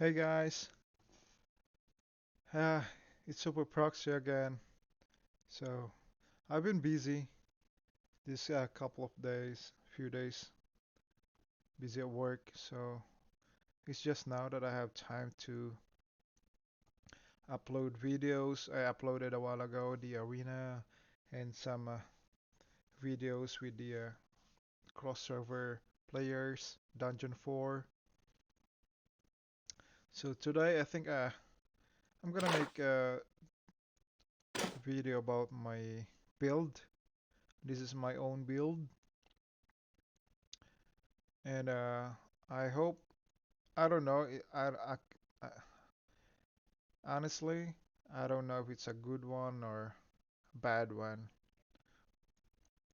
Hey guys, uh, it's Super Proxy again. So I've been busy this couple of days, few days, busy at work. So it's just now that I have time to upload videos. I uploaded a while ago the arena and some videos with the cross-server players, Dungeon 4. So today I think I'm gonna make a video about my build. This is my own build. And I hope I don't know. I honestly I don't know if it's a good one or bad one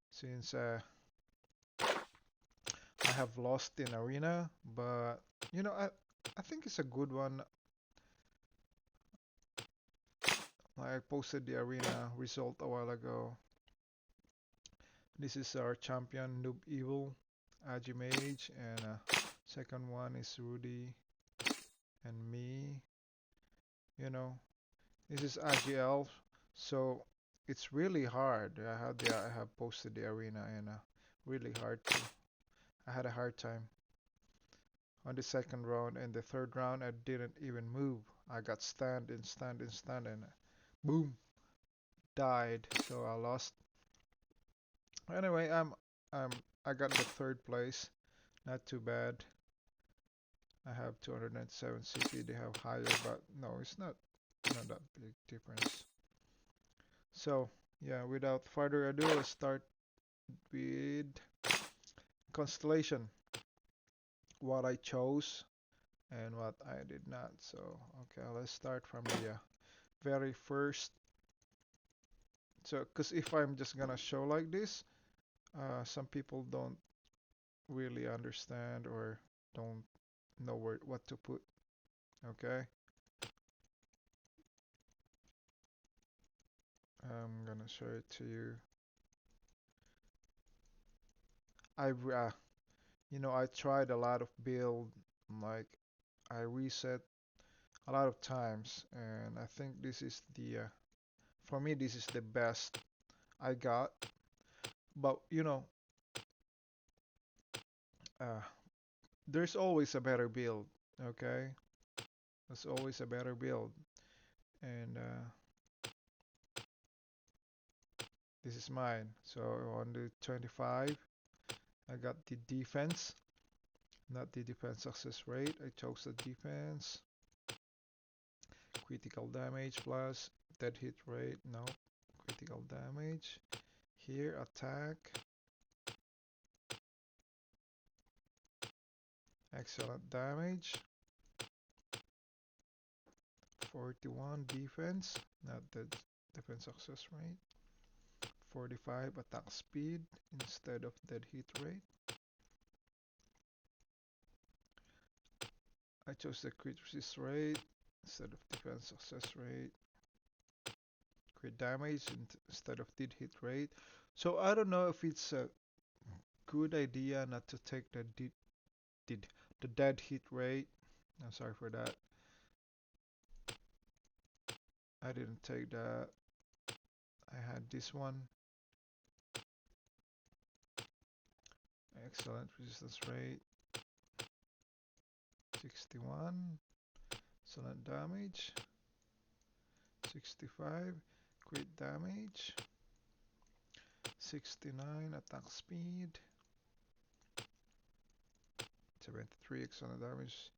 since I have lost in arena, but you know I think it's a good one. I posted the arena result a while ago. This is our champion Noob Evil, Agi Mage, and second one is Rudy and me. You know, this is AGL, so it's really hard. I have posted the arena and really hard to. I had a hard time on the second round and the third round. I didn't even move. I got stand and boom, died. So I lost. Anyway, I'm I got the third place. Not too bad. I have 297 CP. They have higher, but no, it's not that big difference. So yeah, without further ado, let's start with Constellation, what I chose and what I did not. So, okay, let's start from the very first. So, because if I'm just gonna show like this, some people don't really understand or don't know what to put. Okay, I'm gonna show it to you. I I tried a lot of build, like I reset a lot of times, and I think this is for me, this is the best I got. But uh, there's always a better build. Okay, there's always a better build, and this is mine. So on the 25, I got the defense, not the defense success rate. I chose the defense, critical damage plus dead hit rate. No, critical damage. Here, attack, excellent damage. 41 defense, not the defense success rate. 45 attack speed instead of dead hit rate. I chose the crit resist rate instead of defense success rate. Crit damage instead of dead hit rate. So I don't know if it's a good idea not to take did the dead hit rate. I'm sorry for that. I didn't take that. I had this one. Excellent resistance rate. 61. Excellent damage. 65. Crit damage. 69 attack speed. 73 excellent damage.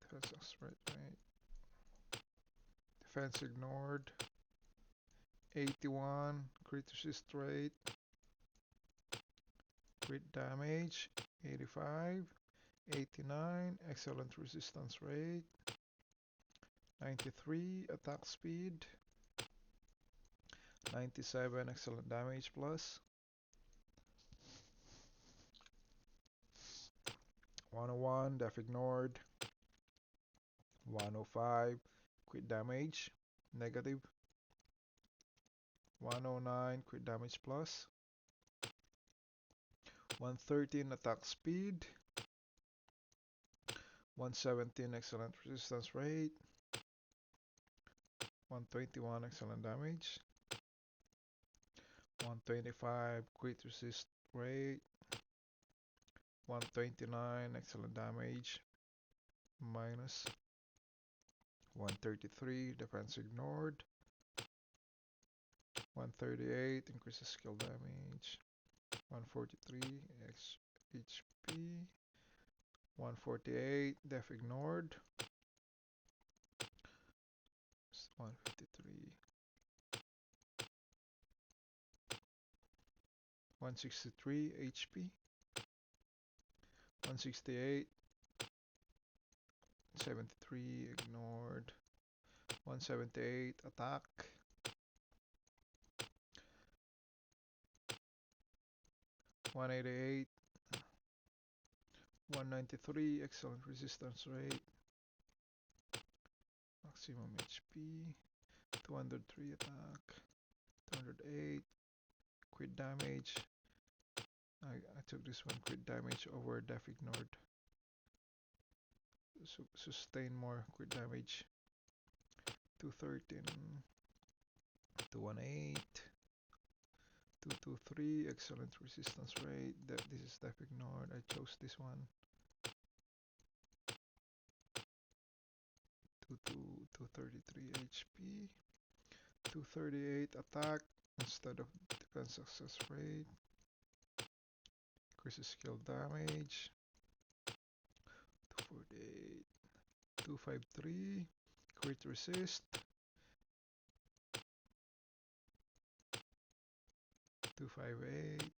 Defense rate. Defense ignored. 81 crit resist rate. Crit damage. 85. 89 excellent resistance rate. 93 attack speed. 97 excellent damage plus. 101 def ignored. 105 crit damage negative. 109 crit damage plus. 113 attack speed. 117, excellent resistance rate. 121, excellent damage. 125, crit resist rate. 129, excellent damage. Minus 133, defense ignored. 138, increases skill damage. 143, HP. 148, def ignored. 153. 163, HP. 168. 73, ignored. 178, attack. 188. 193, excellent resistance rate. Maximum HP. 203 attack. 208 crit damage. I took this one, crit damage over def ignored. Sustain more crit damage. 213. 218. 223, excellent resistance rate. This is def ignored. I chose this one. 233 HP. 238 attack instead of defense success rate. Increases skill damage. 248. 253. Crit resist. 258.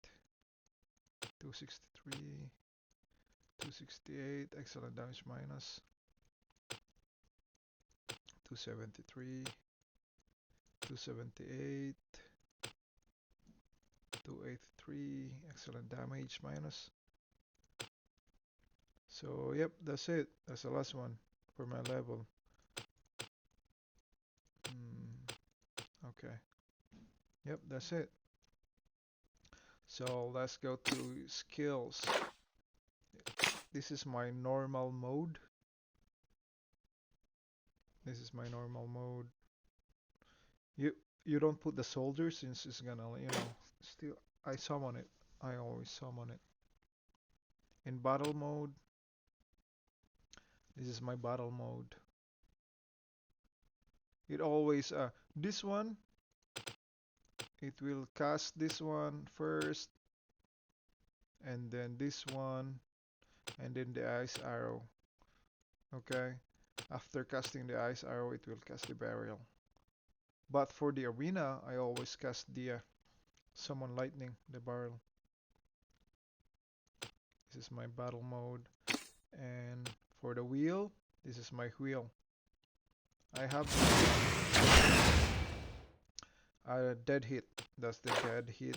263. 268. Excellent damage minus. 273. 278. 283. Excellent damage minus. So yep, that's it. That's the last one for my level. Okay. Yep, that's it. So let's go to skills. This is my normal mode. This is my normal mode. You don't put the soldier since it's gonna, still I summon it. I always summon it. In battle mode, this is my battle mode. It always this one, it will cast this one first, and then this one, and then the ice arrow. Okay, after casting the ice arrow, it will cast the burial. But for the arena, I always cast the summon lightning, the barrel. This is my battle mode. And for the wheel, this is my wheel. I have a dead hit. That's the dead hit.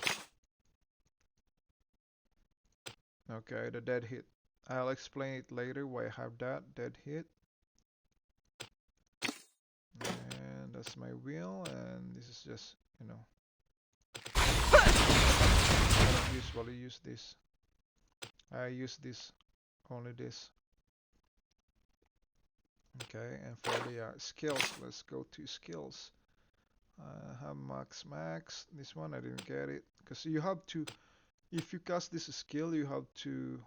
Okay, the dead hit. I'll explain it later why I have that dead hit. And that's my wheel, and this is just, I don't usually use this. I use this, only this. Okay, and for the skills, let's go to skills. I have max. This one I didn't get it because you have to, if you cast this skill, you have to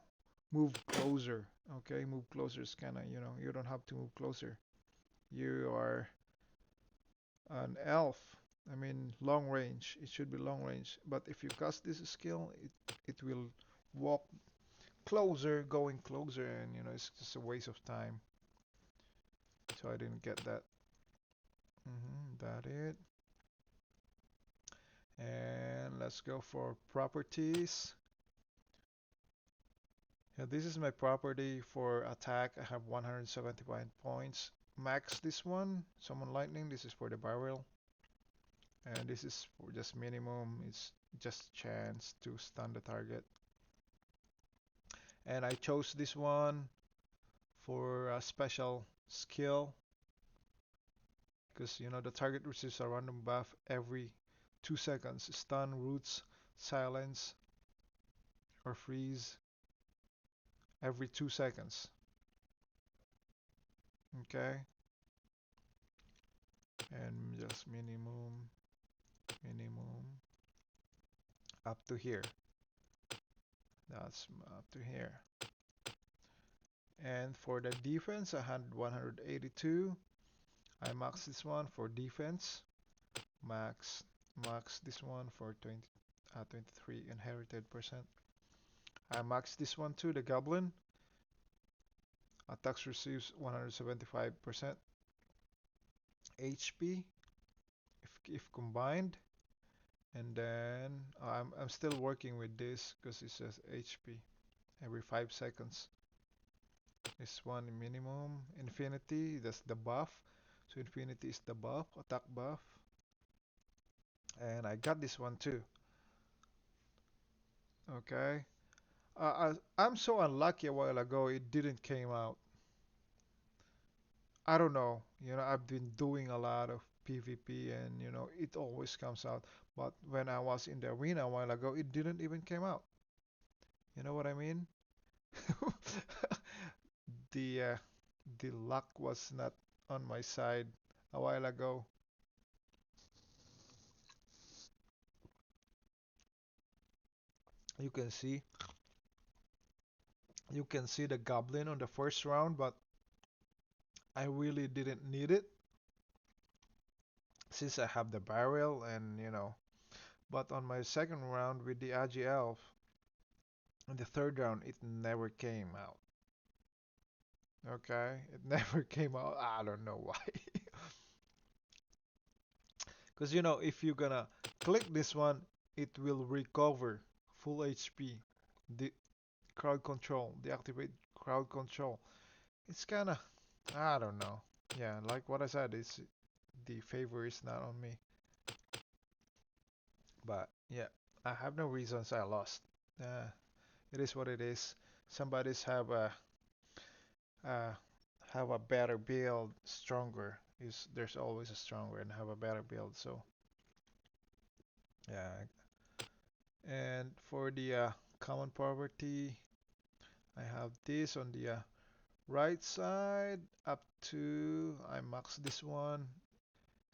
move closer. Okay, move closer is kind of, you don't have to move closer. You are an elf. I mean, long range. It should be long range. But if you cast this skill, it will walk closer, going closer, and it's just a waste of time. So I didn't get that. That it. And let's go for properties. Yeah, this is my property for attack. I have 175 points. Max this one, summon lightning. This is for the barrel. And this is for just minimum. It's just chance to stun the target. And I chose this one for a special skill. Because the target receives a random buff every 2 seconds. Stun, roots, silence, or freeze every 2 seconds. Okay, and just minimum, minimum up to here. That's up to here. And for the defense, I had 182. I max this one for defense. Max this one for 23 inherited percent. I max this one too, the goblin. Attacks receives 175% HP if combined. And then I'm still working with this because it says HP every 5 seconds. This one minimum. Infinity, that's the buff. So infinity is the buff, attack buff. And I got this one too. Okay. I'm so unlucky a while ago it didn't came out. I don't know. I've been doing a lot of PvP and it always comes out. But when I was in the arena a while ago, it didn't even came out. You know what I mean? The uh, the luck was not on my side a while ago. You can see you can see the goblin on the first round, but I really didn't need it since I have the barrel and but on my second round with the Agi Elf, in the third round, it never came out. Okay, it never came out. I don't know why. Because if you're gonna click this one, it will recover full HP. The crowd control, deactivate crowd control. It's kinda, I don't know. Yeah, like what I said, it's the favor is not on me. But yeah, I have no reasons I lost. Uh, it is what it is. Somebody's uh, have a better build, stronger. Is there's always a stronger and have a better build. So yeah, and for the common poverty, I have this on the right side up to I max this one.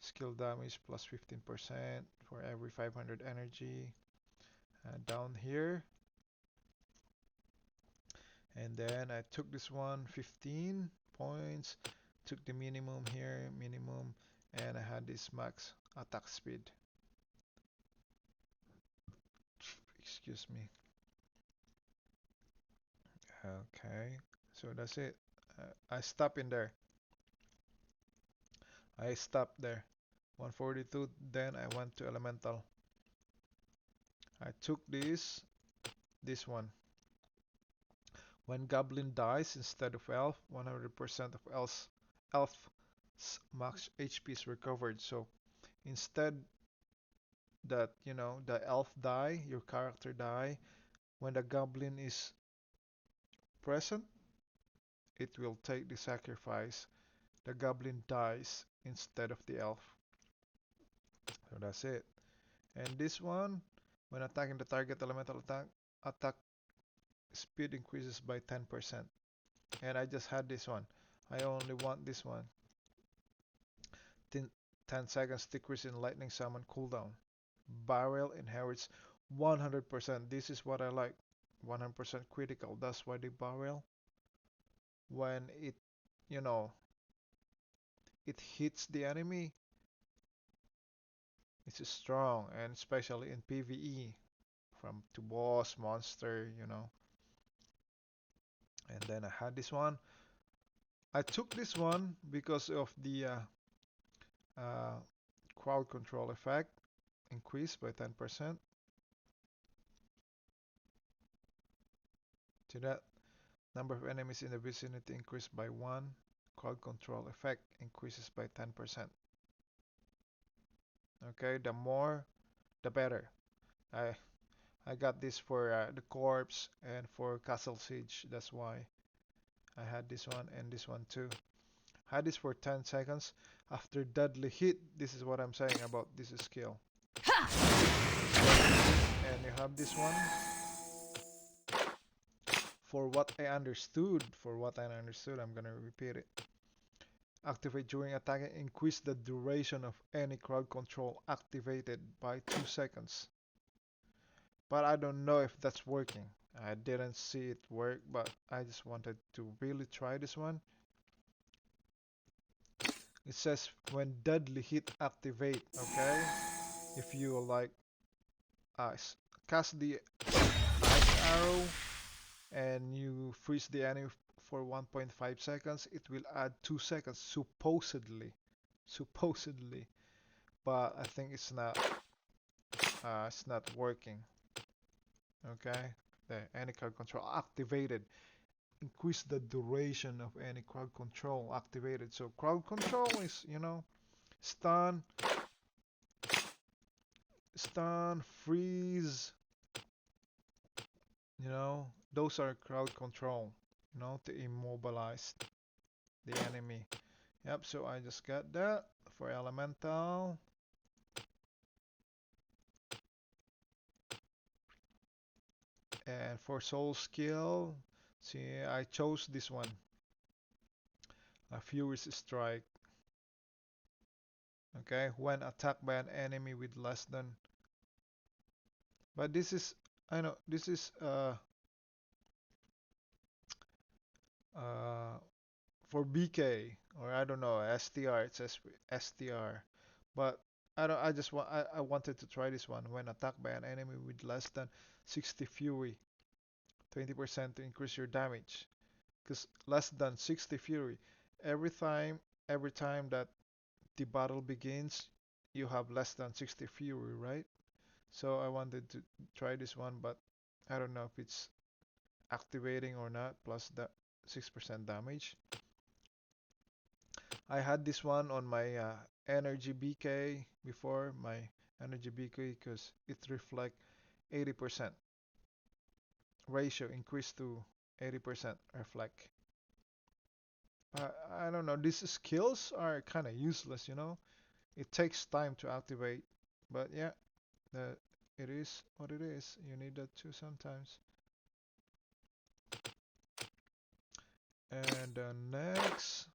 Skill damage plus 15% for every 500 energy. Down here, and then I took this one 15 points. Took the minimum here, minimum, and I had this max attack speed. Excuse me. Okay, so that's it. I stop in there. I stopped there. 142. Then I went to elemental. I took this one. When goblin dies instead of elf, 100% of elf's max HP is recovered. So instead that the elf die, your character die, when the goblin is present, it will take the sacrifice. The goblin dies instead of the elf. So that's it. And this one, when attacking the target elemental attack speed increases by 10%. And I just had this one. I only want this one. 10, 10 seconds decrease in lightning summon cooldown. Barrel inherits 100%. This is what I like. 100% critical. That's why the barrel, when you know, it hits the enemy, it's strong, and especially in PVE, from to boss, monster. And then I had this one. I took this one because of the uh, crowd control effect, increased by 10%. To that, number of enemies in the vicinity increased by 1. Crowd control effect increases by 10%. Okay, the more, the better. I I got this for the corpse and for castle siege. That's why I had this one and this one too. Had this for 10 seconds. After deadly hit, this is what I'm saying about this skill. And you have this one. For what I understood, I'm gonna repeat it. Activate during attacking. Increase the duration of any crowd control activated by 2 seconds. But I don't know if that's working. I didn't see it work, but I just wanted to really try this one. It says when deadly hit activate, okay? If you like uh, cast the ice arrow and you freeze the enemy for 1.5 seconds, it will add 2 seconds supposedly. Supposedly. But I think it's not working. Okay? The any crowd control activated. Increase the duration of any crowd control activated. So crowd control is, stun, freeze, those are crowd control, to immobilize the enemy. Yep, so I just got that for elemental. And for soul skill, see, I chose this one. A Fury's Strike. Okay, when attacked by an enemy with less than. But this is, I know, this is uh, for BK or I don't know STR. It says STR, but I don't. I just want. I wanted to try this one. When attacked by an enemy with less than 60 Fury, 20% to increase your damage. Because less than 60 Fury, every time, every time that the battle begins, you have less than 60 Fury, right? So I wanted to try this one, but I don't know if it's activating or not. Plus the 6% damage. I had this one on my energy BK before my energy BK because it reflect 80% ratio increased to 80% reflect. I don't know. These skills are kind of useless, It takes time to activate, but yeah, the it is what it is. You need that too sometimes. And next,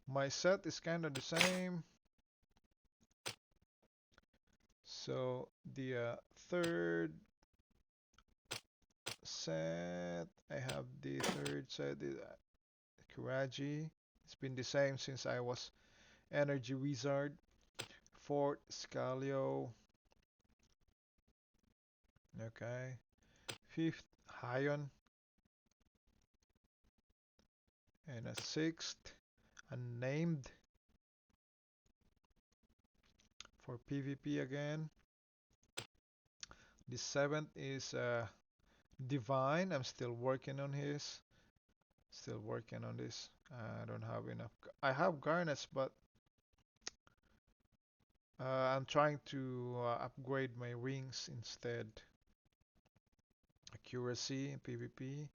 my set is kind of the same. So the third set, I have the third set, Kuraji. It's been the same since I was Energy Wizard. Fourth, Scalio. Okay. Fifth, Hion. And a sixth, Unnamed. For PvP again. The seventh is Divine. I'm still working on his. Still working on this. I don't have enough. I have garnets, but I'm trying to upgrade my rings instead. Accuracy in PvP.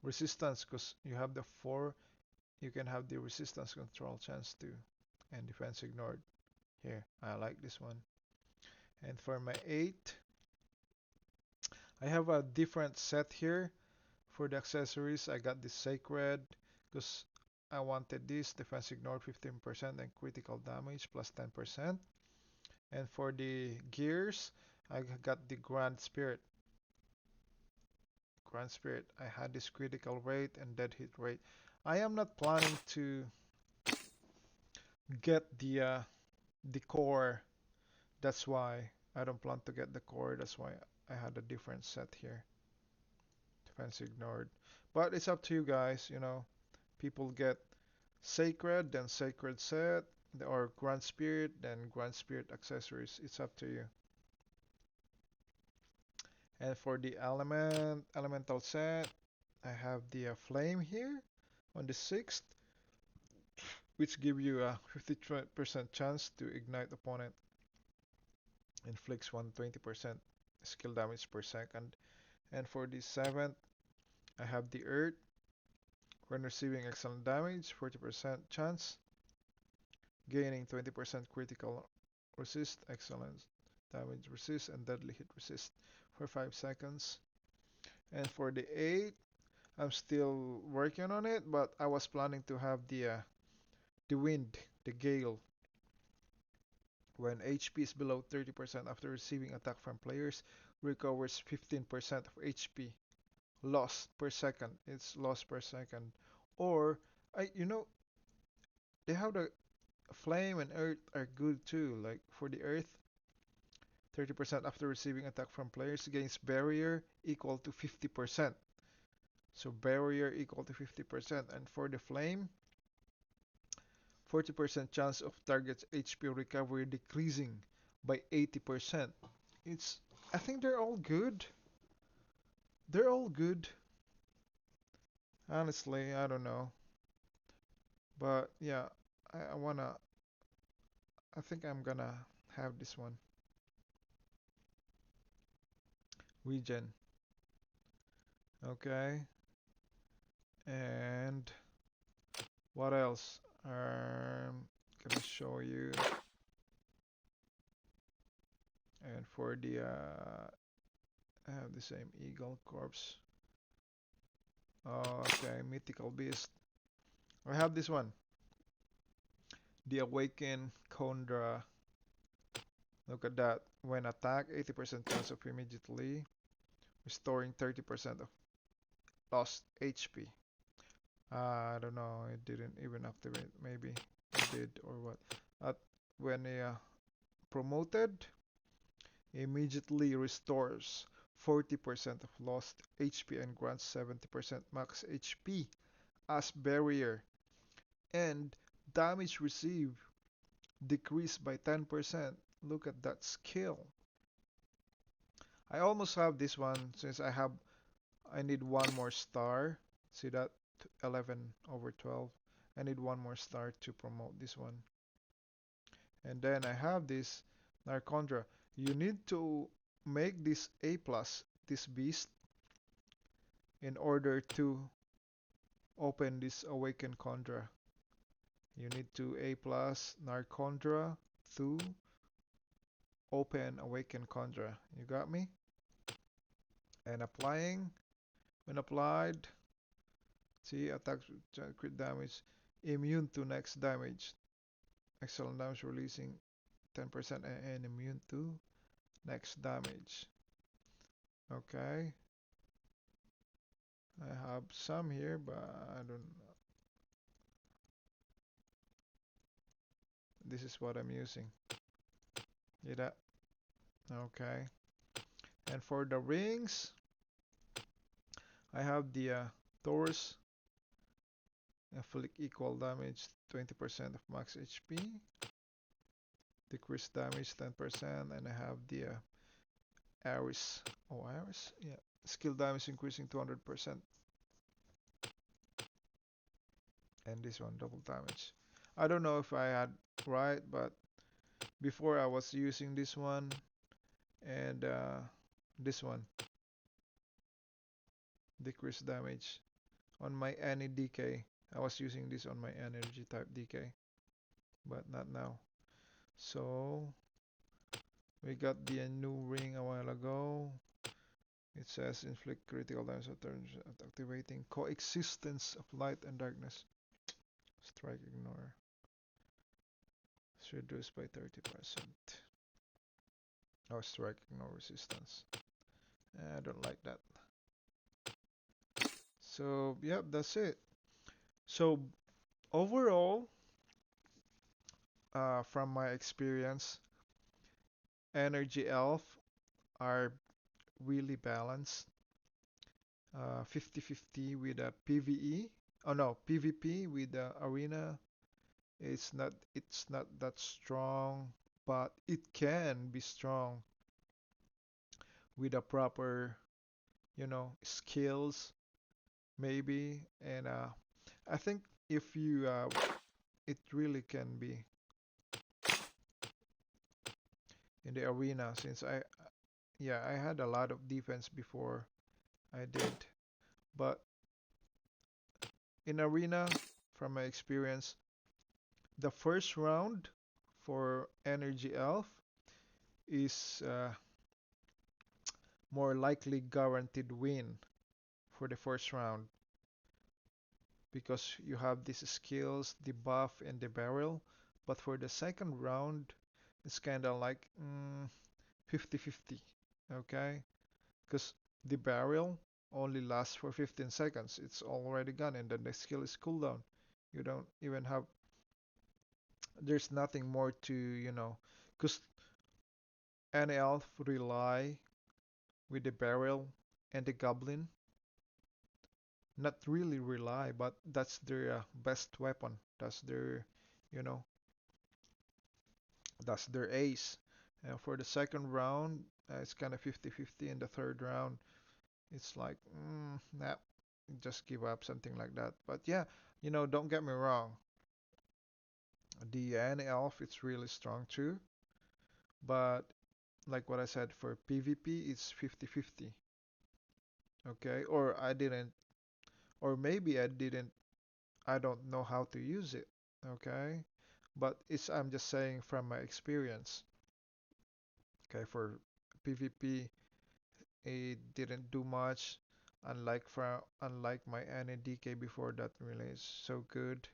Resistance, because you have the 4, you can have the resistance control chance too. And defense ignored. Here, I like this one. And for my 8, I have a different set here. For the accessories, I got this Sacred, because I wanted this. Defense ignored 15% and critical damage plus 10%. And for the gears, I got the Grand Spirit. Grand Spirit, I had this critical rate and dead hit rate. I am not planning to get the core. That's why I don't plan to get the core. That's why I had a different set here. Defense ignored. But it's up to you guys, People get Sacred, then Sacred set, or Grand Spirit, then Grand Spirit accessories. It's up to you. And for the elemental set, I have the flame here on the 6th, which give you a 50% chance to ignite opponent. Inflicts 120% skill damage per second. And for the 7th, I have the earth. When receiving excellent damage, 40% chance. Gaining 20% critical resist, excellent damage resist, and deadly hit resist for 5 seconds. And for the 8, I'm still working on it, but I was planning to have the The wind, the gale. When HP is below 30% after receiving attack from players, recovers 15% of HP lost per second. It's lost per second. Or they have the flame and earth are good too. Like for the earth, 30% after receiving attack from players gains barrier equal to 50%. So barrier equal to 50%. And for the flame, 40% chance of target's HP recovery decreasing by 80%. It's I think they're all good. They're all good. Honestly, I don't know. But yeah, I wanna I think I'm gonna have this one. Regen. Okay. And what else? Gonna show you. And for the I have the same eagle corpse. Okay, mythical beast. I have this one. The awakened Kondra. Look at that. When attacked, 80% chance of immediately restoring 30% of lost HP. I don't know. It didn't even activate. Maybe it did or what. At when promoted, immediately restores 40% of lost HP and grants 70% max HP as barrier. And damage received decreased by 10%. Look at that skill. I almost have this one since I need one more star. See that? 11 over 12. I need one more star to promote this one. And then I have this Narcondra. You need to make this A plus, this beast, in order to open this Awakened Chondra. You need to A plus Narcondra to open Awakened Chondra. You got me? And applying. When applied, see attacks crit damage, immune to next damage. Excellent damage releasing 10% and immune to next damage. Okay. I have some here, but I don't know. This is what I'm using. See that? Okay. And for the rings, I have the Taurus inflict equal damage 20% of max HP, decrease damage 10%, and I have the Aris. Oh, Aris? Yeah. Skill damage increasing 200%. And this one double damage. I don't know if I had right, but before I was using this one and this one decrease damage on my any DK. I was using this on my energy type DK, but not now. So we got the new ring a while ago. It says inflict critical damage at activating coexistence of light and darkness. Strike ignore. It's reduced by 30%. Oh, strike ignore resistance. I don't like that. So, yep, that's it. So, overall, from my experience, Energy Elf are really balanced. 50-50 with a PvE. Oh no, PvP with the arena. It's not that strong, but it can be strong with a proper, skills maybe. And I think if you it really can be in the arena since I had a lot of defense before I did. But in arena, from my experience, the first round for Energy Elf is more likely guaranteed win for the first round because you have these skills, the buff and the barrel. But for the second round, it's kind of like 50-50, okay? Because the barrel only lasts for 15 seconds. It's already gone, and then the skill is cooldown. You don't even have, there's nothing more to, because any elf rely with the barrel and the goblin. Not really rely, but that's their best weapon. That's their, you know, that's their ace. For the second round, it's kind of 50-50. In the third round, it's like, nah, just give up, something like that. But yeah, don't get me wrong. The Annie Elf, it's really strong too. But like what I said, for PvP, it's 50-50. Okay? Or maybe I don't know how to use it. Okay? But I'm just saying from my experience. Okay? For PvP, it didn't do much. Unlike my NADK before, that really is so good.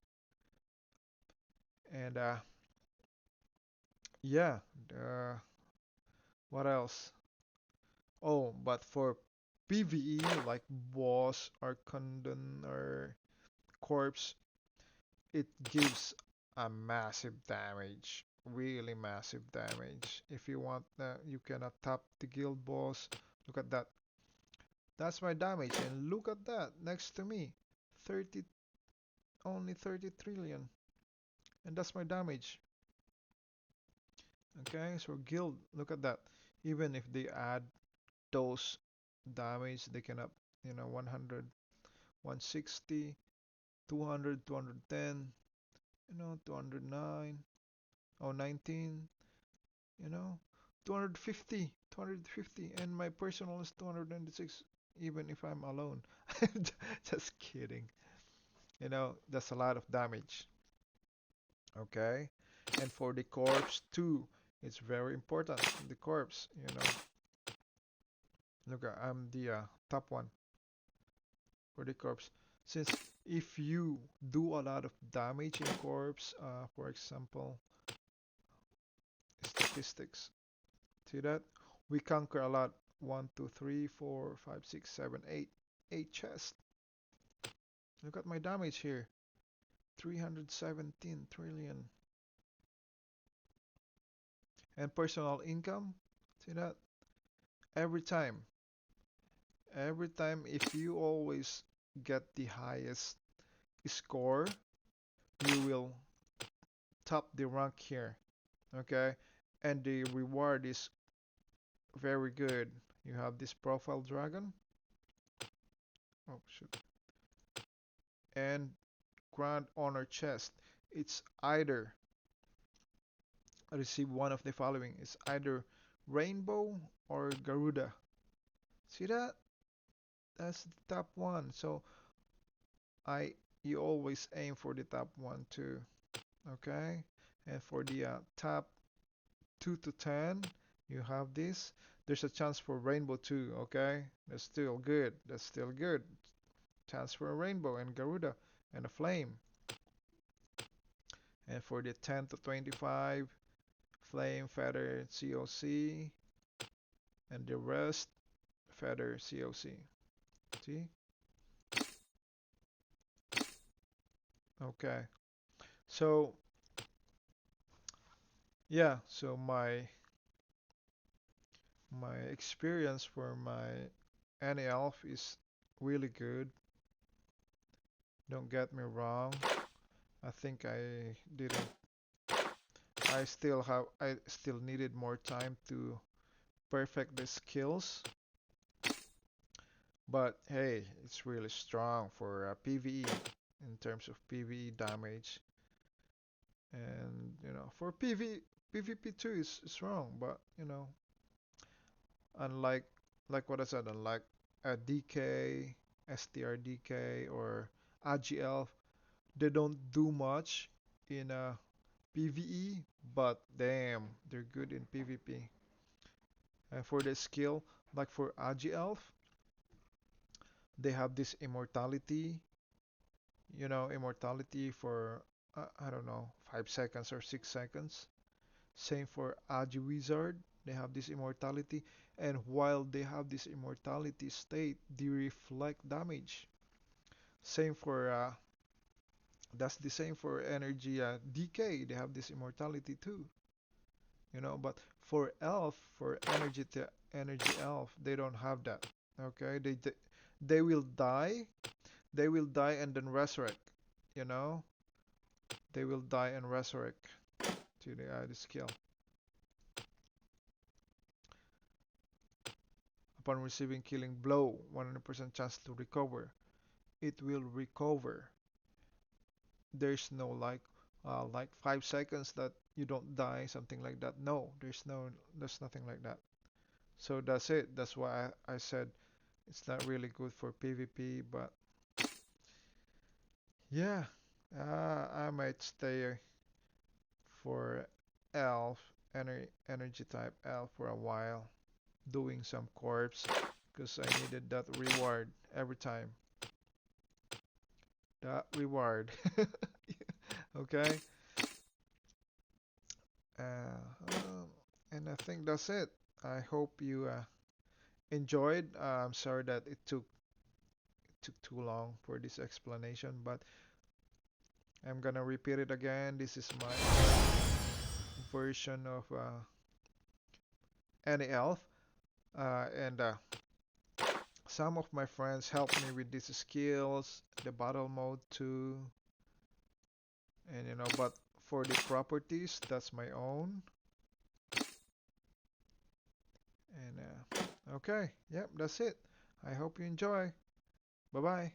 And yeah, uh, what else? Oh, but for PvE, like boss or condon or corpse, it gives a massive damage, really massive damage. If you want, you cannot tap the guild boss. Look at that. That's my damage, and look at that next to me, 30, only 30 trillion, and that's my damage. Okay, so guild, look at that. Even if they add those damage, they can up, 100, 160, 200, 210, 209, oh, 19, you know, 250, 250, and my personal is 296, even if I'm alone. Just kidding. That's a lot of damage. Okay? And for the corpse too, it's very important. The corpse, look, I'm the top one for the corpse. Since if you do a lot of damage in corpse, for example, statistics, see that? We conquer a lot. One, two, three, four, five, six, seven, eight. Eight chests. Look at my damage here. 317 trillion. And personal income, see that? Every time. Every time if you always get the highest score, you will top the rank here. Okay? And the reward is very good. You have this profile dragon. Oh, shoot. And Grand Honor chest. It's either receive one of the following. It's either Rainbow or Garuda. See that? That's the top one. So I you always aim for the top one too. Okay? And for the top 2 to 10, you have this. There's a chance for Rainbow too, okay? That's still good. That's still good. Chance for a Rainbow and Garuda and a Flame. And for the 10 to 25, Flame, Feather, COC, and the rest, Feather, COC. See? Okay. So, yeah, so my experience for my any elf is really good. Don't get me wrong. I think I still needed more time to perfect the skills. But hey, it's really strong for PvE in terms of PvE damage. And for PvP too is strong, but unlike like what I said, unlike a DK, STR DK or AGL, they don't do much in PvE, but damn, they're good in PvP. And for the skill, like for AGL, they have this immortality. immortality for I don't know, 5 seconds or 6 seconds. Same for Agi Wizard. They have this immortality, and while they have this immortality state, they reflect damage. Same for that's the same for energy DK. They have this immortality too. But for elf, for energy elf, they don't have that. Okay, they will die. They will die and then resurrect. You know, they will die and resurrect to the skill. Upon receiving killing blow, 100% chance to recover. It will recover. There's no like 5 seconds that you don't die, something like that. No, there's nothing like that. So that's it. That's why I said it's not really good for PvP, but yeah, I might stay for elf, energy type elf for a while, doing some corpse, because I needed that reward every time. That reward. Okay. And I think that's it. I hope you enjoyed. I'm sorry that it took too long for this explanation, but I'm gonna repeat it again. This is my version of any elf, and some of my friends helped me with these skills, the battle mode too, and but for the properties, that's my own. And okay, yep, that's it. I hope you enjoy. Bye bye.